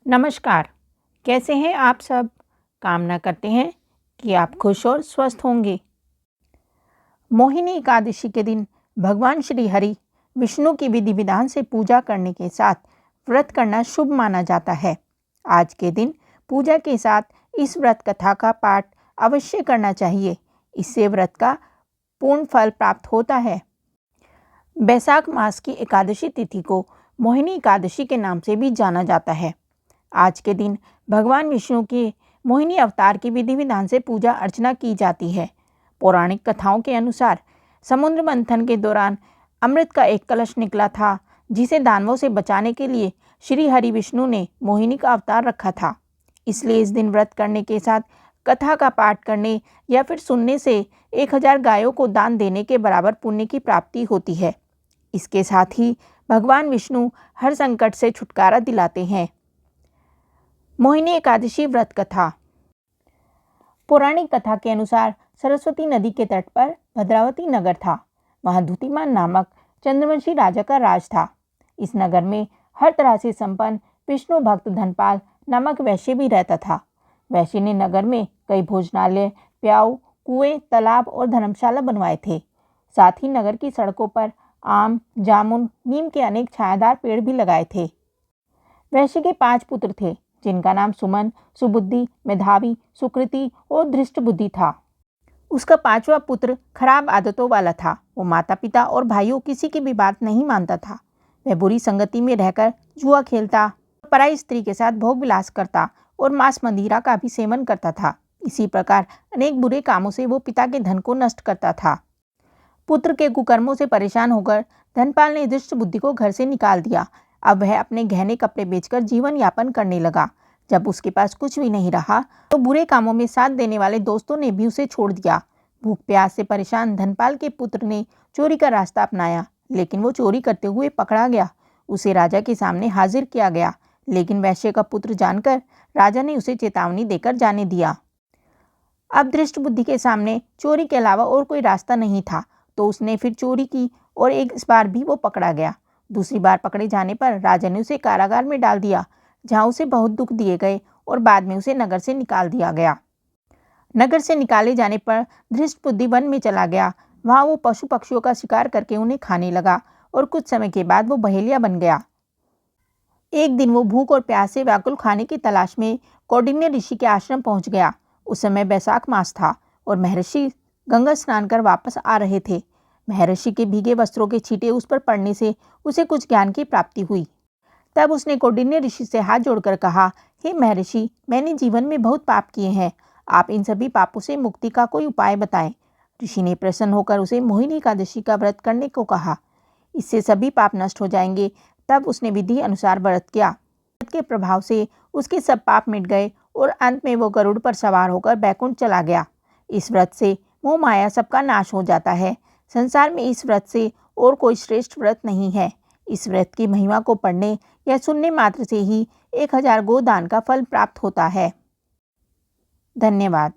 नमस्कार। कैसे हैं आप सब? कामना करते हैं कि आप खुश और स्वस्थ होंगे। मोहिनी एकादशी के दिन भगवान श्री हरि विष्णु की विधि विधान से पूजा करने के साथ व्रत करना शुभ माना जाता है। आज के दिन पूजा के साथ इस व्रत कथा का पाठ अवश्य करना चाहिए। इससे व्रत का पूर्ण फल प्राप्त होता है। बैसाख मास की एकादशी तिथि को मोहिनी एकादशी के नाम से भी जाना जाता है। आज के दिन भगवान विष्णु के मोहिनी अवतार की विधि विधान से पूजा अर्चना की जाती है। पौराणिक कथाओं के अनुसार समुद्र मंथन के दौरान अमृत का एक कलश निकला था, जिसे दानवों से बचाने के लिए श्री हरि विष्णु ने मोहिनी का अवतार रखा था। इसलिए इस दिन व्रत करने के साथ कथा का पाठ करने या फिर सुनने से 1000 गायों को दान देने के बराबर पुण्य की प्राप्ति होती है। इसके साथ ही भगवान विष्णु हर संकट से छुटकारा दिलाते हैं। मोहिनी एकादशी व्रत कथा। पौराणिक कथा के अनुसार सरस्वती नदी के तट पर भद्रावती नगर था। वहां द्युतिमान नामक चंद्रवंशी राजा का राज था। इस नगर में हर तरह से संपन्न विष्णु भक्त धनपाल नामक वैश्य भी रहता था। वैश्य ने नगर में कई भोजनालय, प्याऊ, कुएं, तालाब और धर्मशाला बनवाए थे। साथ ही नगर की सड़कों पर आम, जामुन, नीम के अनेक छायादार पेड़ भी लगाए थे। वैश्य के 5 पुत्र थे, जिनका नाम सुमन, सुबुद्धि, मेधावी, सुकृति और धृष्ट बुद्धि था। उसका 5वां पुत्र खराब आदतों वाला था। वो माता पिता और भाइयों किसी की भी बात नहीं मानता था। वह बुरी संगति में रहकर जुआ खेलता, पराई स्त्री के साथ भोग विलास करता और मांस मदिरा का भी सेवन करता था। इसी प्रकार अनेक बुरे कामों से वो पिता के धन को नष्ट करता था। पुत्र के कुकर्मों से परेशान होकर धनपाल ने धृष्ट बुद्धि को घर से निकाल दिया। अब वह अपने गहने कपड़े बेचकर जीवन यापन करने लगा। जब उसके पास कुछ भी नहीं रहा तो बुरे कामों में साथ देने वाले दोस्तों ने भी उसे छोड़ दिया। भूख प्यास से परेशान धनपाल के पुत्र ने चोरी का रास्ता अपनाया, लेकिन वो चोरी करते हुए पकड़ा गया। उसे राजा के सामने हाजिर किया गया, लेकिन वैश्य का पुत्र जानकर राजा ने उसे चेतावनी देकर जाने दिया। अब धृष्ट बुद्धि के सामने चोरी के अलावा और कोई रास्ता नहीं था, तो उसने फिर चोरी की और इस बार भी वो पकड़ा गया। दूसरी बार पकड़े जाने पर राजा ने उसे कारागार में डाल दिया, जहां उसे बहुत दुख दिए गए और बाद में उसे नगर से निकाल दिया गया। नगर से निकाले जाने पर धृष्ट बुद्धि वन में चला गया। वहां वो पशु पक्षियों का शिकार करके उन्हें खाने लगा और कुछ समय के बाद वो बहेलिया बन गया। एक दिन वो भूख और प्यास से व्याकुल खाने की तलाश में कौंडिन्य ऋषि के आश्रम पहुंच गया। उस समय बैसाख मास था और महर्षि गंगा स्नान कर वापस आ रहे थे। महर्षि के भीगे वस्त्रों के छींटे उस पर पड़ने से उसे कुछ ज्ञान की प्राप्ति हुई। तब उसने कौंडिन्य ऋषि से हाथ जोड़कर कहा, हे महर्षि, मैंने जीवन में बहुत पाप किए हैं। आप इन सभी पापों से मुक्ति का कोई उपाय बताएं। ऋषि ने प्रसन्न होकर उसे मोहिनी एकादशी का व्रत करने को कहा। इससे सभी पाप नष्ट हो जाएंगे। तब उसने विधि अनुसार व्रत किया। व्रत के प्रभाव से उसके सब पाप मिट गए और अंत में वो गरुड़ पर सवार होकर बैकुंठ चला गया। इस व्रत से मोह माया सबका नाश हो जाता है। संसार में इस व्रत से और कोई श्रेष्ठ व्रत नहीं है। इस व्रत की महिमा को पढ़ने या सुनने मात्र से ही 1000 गोदान का फल प्राप्त होता है। धन्यवाद।